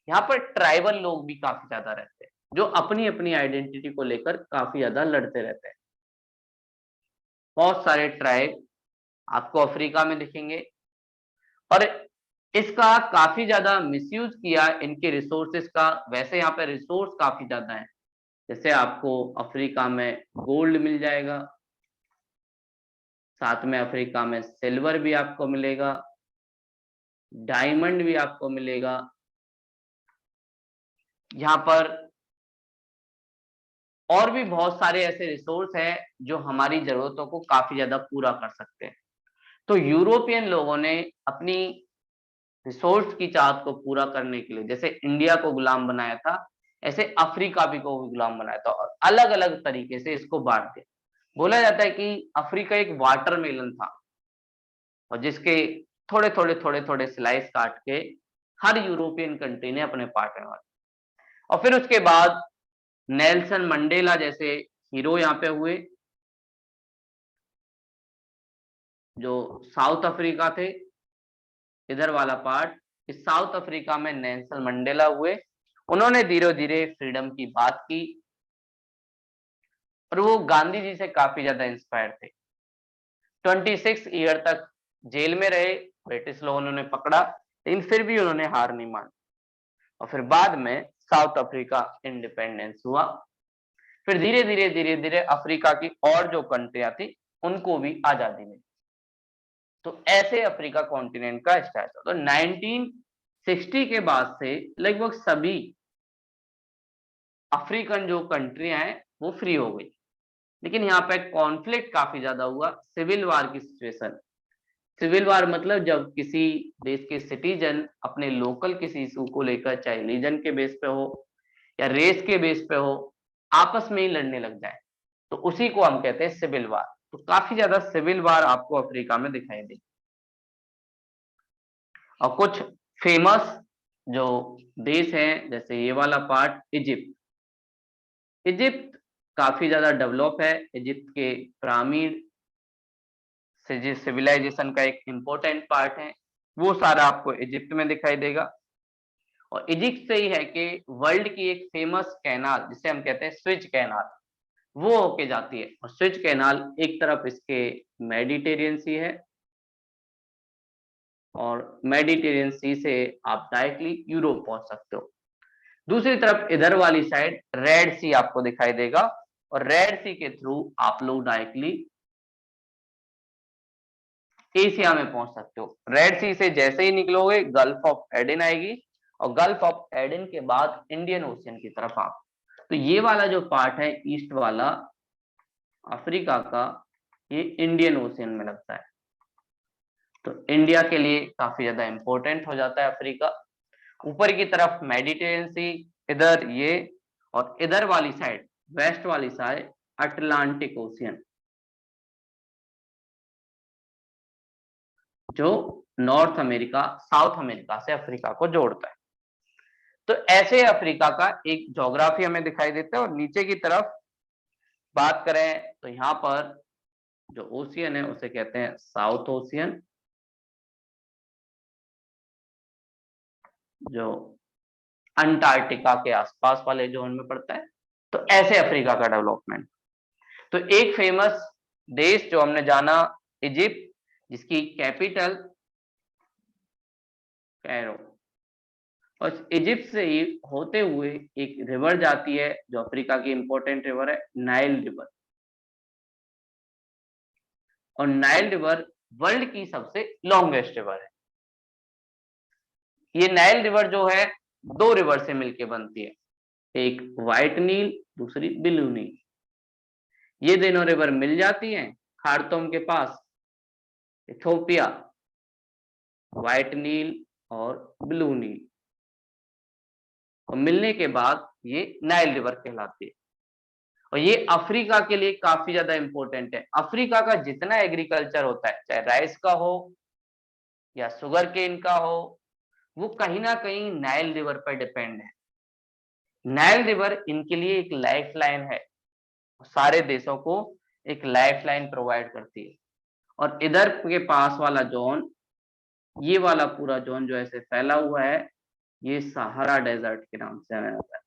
यहाँ पर ट्राइबल लोग भी काफी ज्यादा रहते हैं, जो अपनी अपनी आइडेंटिटी को लेकर काफी ज्यादा लड़ते रहते हैं। बहुत सारे ट्राइब आपको अफ्रीका में दिखेंगे, और इसका काफी ज्यादा मिसयूज किया इनके रिसोर्सेज का। वैसे यहाँ पे रिसोर्स काफी ज्यादा है, जैसे आपको अफ्रीका में गोल्ड मिल जाएगा, साथ में अफ्रीका में सिल्वर भी आपको मिलेगा, डायमंड भी आपको मिलेगा। यहाँ पर और भी बहुत सारे ऐसे रिसोर्स हैं जो हमारी जरूरतों को काफी ज्यादा पूरा कर सकते हैं। तो यूरोपियन लोगों ने अपनी रिसोर्स की चाहत को पूरा करने के लिए, जैसे इंडिया को गुलाम बनाया था, ऐसे अफ्रीका भी को भी गुलाम बनाया था, और अलग अलग तरीके से इसको बांट दिया। बोला जाता है कि अफ्रीका एक वाटरमेलन था, और जिसके थोड़े थोड़े थोड़े थोड़े स्लाइस काट के हर यूरोपियन कंट्री ने अपने पार्ट में बांटा। और फिर उसके बाद नेल्सन मंडेला जैसे हीरो यहाँ पे हुए, जो साउथ अफ्रीका थे, इधर वाला पार्ट, इस साउथ अफ्रीका में नेल्सन मंडेला हुए। उन्होंने धीरे धीरे फ्रीडम की बात की, और वो गांधी जी से काफी ज्यादा इंस्पायर थे। 26 ईयर तक जेल में रहे, ब्रिटिश लोगों ने उन्हें पकड़ा, लेकिन फिर भी उन्होंने हार नहीं मानी। और फिर बाद में साउथ अफ्रीका इंडिपेंडेंस हुआ। फिर धीरे धीरे धीरे धीरे अफ्रीका की और जो कंट्रियां थी उनको भी आजादी मिली। तो ऐसे अफ्रीका कॉन्टिनेंट का स्टार्ट हुआ। तो 1960 के बाद से लगभग सभी अफ्रीकन जो कंट्रियां हैं वो फ्री हो गई, लेकिन यहाँ पे कॉन्फ्लिक्ट काफी ज्यादा हुआ, सिविल वार की सिचुएशन। सिविल वार मतलब जब किसी देश के सिटीजन अपने लोकल किसी इशू को लेकर, चाहे रीजन के बेस पे हो या रेस के बेस पे हो, आपस में ही लड़ने लग जाए, तो उसी को हम कहते हैं सिविल वार। तो काफी ज्यादा सिविल वार आपको अफ्रीका में दिखाई देगी। और कुछ फेमस जो देश हैं, जैसे ये वाला पार्ट इजिप्ट। इजिप्ट काफी ज्यादा डेवलप है। इजिप्ट के पिरामिड सिविलाइजेशन का एक इंपॉर्टेंट पार्ट है, वो सारा आपको इजिप्ट में दिखाई देगा। और इजिप्ट से ही है कि वर्ल्ड की एक फेमस कैनाल, जिसे हम कहते हैं स्विच कैनाल, वो होके जाती है। और स्विच कैनाल एक तरफ इसके मेडिटेरियन सी है, और मेडिटेरियन सी से आप डायरेक्टली यूरोप पहुंच सकते हो। दूसरी तरफ इधर वाली साइड रेड सी आपको दिखाई देगा, और रेड सी के थ्रू आप लोग डायरेक्टली एशिया में पहुंच सकते हो। रेड सी से जैसे ही निकलोगे गल्फ ऑफ एडन आएगी, और गल्फ ऑफ एडन के बाद इंडियन ओशियन की तरफ आप। तो ये वाला जो पार्ट है ईस्ट वाला अफ्रीका का, ये इंडियन ओशियन में लगता है। तो इंडिया के लिए काफी ज्यादा इंपॉर्टेंट हो जाता है अफ्रीका। ऊपर की तरफ मेडिटेरियन सी, इधर ये, और इधर वाली साइड वेस्ट वाली साइड अटलांटिक ओशियन, जो नॉर्थ अमेरिका साउथ अमेरिका से अफ्रीका को जोड़ता है। तो ऐसे अफ्रीका का एक ज्योग्राफी हमें दिखाई देता है। और नीचे की तरफ बात करें तो यहाँ पर जो ओशियन है उसे कहते हैं साउथ ओशियन, जो अंटार्कटिका के आसपास वाले जोन में पड़ता है। तो ऐसे अफ्रीका का डेवलपमेंट। तो एक फेमस देश जो हमने जाना इजिप्ट, जिसकी कैपिटल कैरो, और इजिप्ट से ही होते हुए एक रिवर जाती है जो अफ्रीका की इंपॉर्टेंट रिवर है, नाइल रिवर। और नाइल रिवर वर्ल्ड की सबसे लॉन्गेस्ट रिवर है। ये नाइल रिवर जो है दो रिवर से मिलके बनती है, एक व्हाइट नील, दूसरी ब्लू नील। ये दोनों रिवर मिल जाती हैं खार्तूम के पास, इथोपिया, व्हाइट नील और ब्लू नील, और मिलने के बाद ये नाइल रिवर कहलाती है। और ये अफ्रीका के लिए काफी ज्यादा इंपॉर्टेंट है। अफ्रीका का जितना एग्रीकल्चर होता है, चाहे राइस का हो या शुगर केन का हो, वो कहीं ना कहीं नाइल रिवर पर डिपेंड है। नाइल रिवर इनके लिए एक लाइफ लाइन है, सारे देशों को एक लाइफ लाइन प्रोवाइड करती है। और इधर के पास वाला जोन, ये वाला पूरा जोन जो ऐसे फैला हुआ है, ये सहारा डेजर्ट के नाम से जाना जाता है।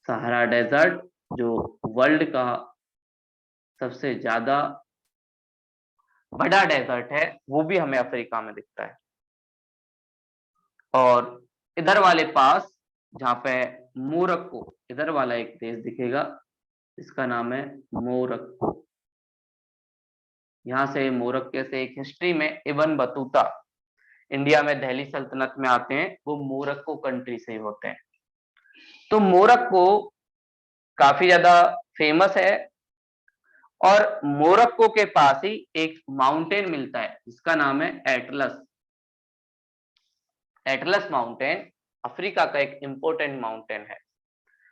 सहारा डेजर्ट जो वर्ल्ड का सबसे ज्यादा बड़ा डेजर्ट है, वो भी हमें अफ्रीका में दिखता है। और इधर वाले पास जहाँ पे मोरक्को, इधर वाला एक देश दिखेगा, इसका नाम है मोरक्को। यहाँ से मोरक्को से एक हिस्ट्री में इब्न बतूता इंडिया में दिल्ली सल्तनत में आते हैं, वो मोरक्को कंट्री से होते हैं। तो मोरक्को काफी ज्यादा फेमस है। और मोरक्को के पास ही एक माउंटेन मिलता है जिसका नाम है एटलस। एटलस माउंटेन अफ्रीका का एक इंपॉर्टेंट माउंटेन है।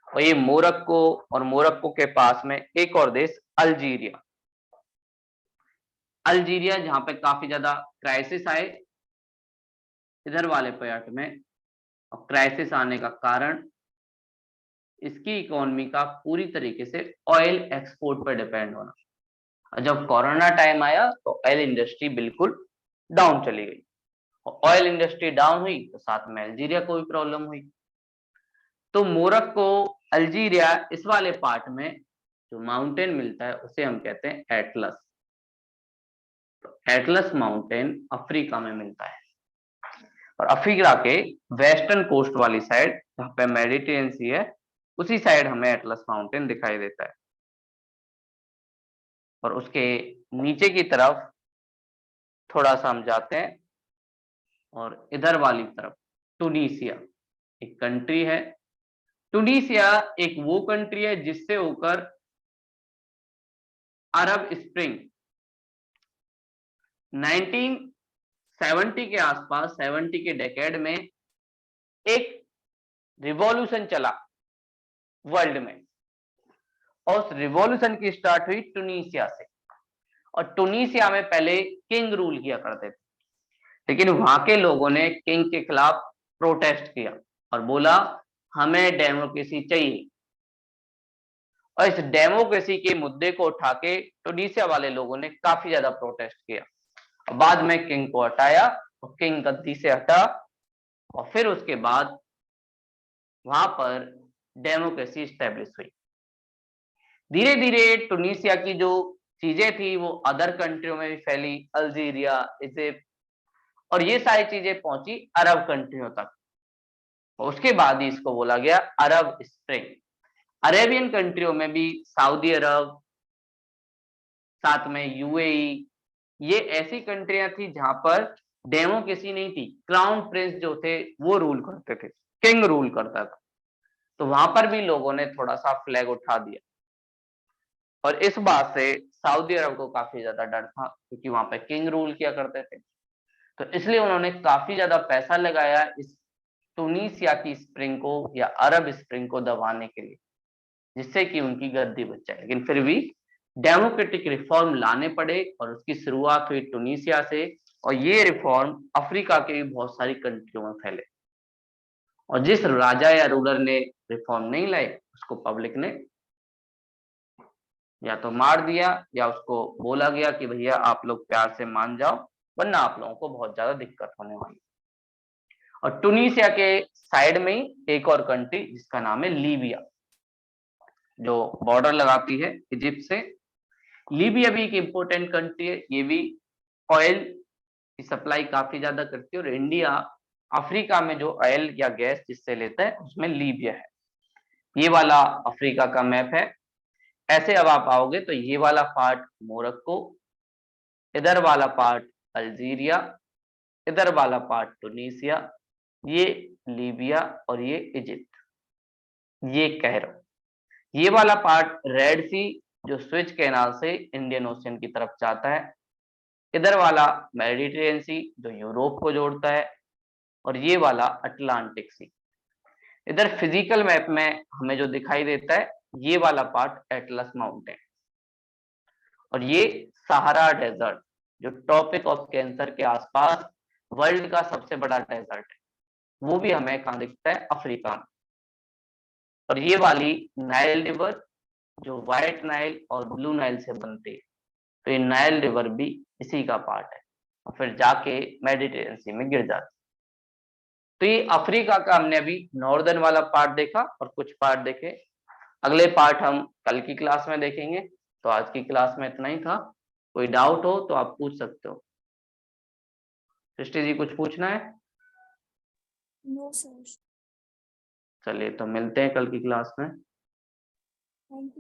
और ये मोरक्को, और मोरक्को के पास में एक और देश अल्जीरिया। अल्जीरिया जहां पे काफी ज्यादा क्राइसिस आए इधर वाले पार्ट में, और क्राइसिस आने का कारण इसकी इकोनॉमी का पूरी तरीके से ऑयल एक्सपोर्ट पर डिपेंड होना। और जब कोरोना टाइम आया तो ऑयल इंडस्ट्री बिल्कुल डाउन चली गई, और ऑयल इंडस्ट्री डाउन हुई तो साथ में अल्जीरिया को भी प्रॉब्लम हुई। तो मोरक्को, अल्जीरिया, इस वाले पार्ट में जो माउंटेन मिलता है उसे हम कहते हैं एटलस। तो एटलस माउंटेन अफ्रीका में मिलता है। और अफ्रीका के वेस्टर्न कोस्ट वाली साइड जहाँ पे मेडिटेरियन सी है, उसी साइड हमें एटलस माउंटेन दिखाई देता है। और उसके नीचे की तरफ थोड़ा सा हम जाते हैं और इधर वाली तरफ, टूनिसिया एक कंट्री है। टूनिसिया एक वो कंट्री है जिससे होकर अरब स्प्रिंग 1970 के आसपास, 70 के डेकेड में एक रिवॉल्यूशन चला वर्ल्ड में, और उस रिवॉल्यूशन की स्टार्ट हुई टूनिसिया से। और टूनिसिया में पहले किंग रूल किया करते थे, लेकिन वहां के लोगों ने किंग के खिलाफ प्रोटेस्ट किया और बोला हमें डेमोक्रेसी चाहिए। और इस डेमोक्रेसी के मुद्दे को उठा के टूनिसिया वाले लोगों ने काफी ज्यादा प्रोटेस्ट किया। और बाद में किंग को हटाया और किंग गद्दी से हटा, और फिर उसके बाद वहां पर डेमोक्रेसी स्टैब्लिश हुई। धीरे धीरे टूनिसिया की जो चीजें थी वो अदर कंट्रियों में भी फैली, अल्जीरिया, इजिप्ट, और ये सारी चीजें पहुंची अरब कंट्रियों तक। उसके बाद ही इसको बोला गया अरब स्प्रिंग। अरेबियन कंट्रियों में भी सऊदी अरब, साथ में यूएई, ये ऐसी कंट्रियां थी जहां पर डेमोक्रेसी नहीं थी, क्राउन प्रिंस जो थे वो रूल करते थे, किंग रूल करता था। तो वहां पर भी लोगों ने थोड़ा सा फ्लैग उठा दिया, और इस बात से सऊदी अरब को काफी ज्यादा डर था क्योंकि वहां पे किंग रूल किया करते थे। तो इसलिए उन्होंने काफी ज्यादा पैसा लगाया इस टूनिसिया की स्प्रिंग को या अरब स्प्रिंग को दबाने के लिए, जिससे कि उनकी गद्दी बच जाए। लेकिन फिर भी डेमोक्रेटिक रिफॉर्म लाने पड़े और उसकी शुरुआत हुई टूनिसिया से, और ये रिफॉर्म अफ्रीका के भी बहुत सारी कंट्रियों में फैले। और जिस राजा या रूलर ने रिफॉर्म नहीं लाए उसको पब्लिक ने या तो मार दिया या उसको बोला गया कि भैया आप लोग प्यार से मान जाओ, वरना आप लोगों को बहुत ज्यादा दिक्कत होने वाली। और टूनिसिया के साइड में ही एक और कंट्री जिसका नाम है लीबिया, जो बॉर्डर लगाती है इजिप्ट से। लीबिया भी एक इम्पोर्टेंट कंट्री है, ये भी ऑयल की सप्लाई काफी ज्यादा करती है, और इंडिया अफ्रीका में जो ऑयल या गैस जिससे लेता है उसमें लीबिया है। ये वाला अफ्रीका का मैप है। ऐसे अब आप आओगे तो ये वाला पार्ट मोरक्को, इधर वाला पार्ट अल्जीरिया, इधर वाला पार्ट टूनिसिया, ये लीबिया, और ये इजिप्ट, ये कैरो। ये वाला पार्ट रेड सी जो स्विच कैनाल से इंडियन ओशियन की तरफ जाता है, इधर वाला मेडिटेरियन सी जो यूरोप को जोड़ता है, और ये वाला अटलांटिक सी। इधर फिजिकल मैप में हमें जो दिखाई देता है ये वाला पार्ट एटलस माउंटेन, और ये सहारा डेजर्ट जो ट्रॉपिक ऑफ कैंसर के आसपास वर्ल्ड का सबसे बड़ा डेजर्ट है, वो भी हमें कहाँ दिखता है, अफ्रीका में। और ये वाली नाइल रिवर जो व्हाइट नाइल और ब्लू नाइल से बनती है, तो ये नाइल रिवर भी इसी का पार्ट है, और फिर जाके मेडिटेरियन सी में गिर जाती है। तो ये अफ्रीका का हमने अभी नॉर्दर्न वाला पार्ट देखा और कुछ पार्ट देखे। अगले पार्ट हम कल की क्लास में देखेंगे। तो आज की क्लास में इतना ही था। कोई डाउट हो तो आप पूछ सकते हो। सृष्टि जी कुछ पूछना है? No sir. चलिए तो मिलते हैं कल की क्लास में। Thank you.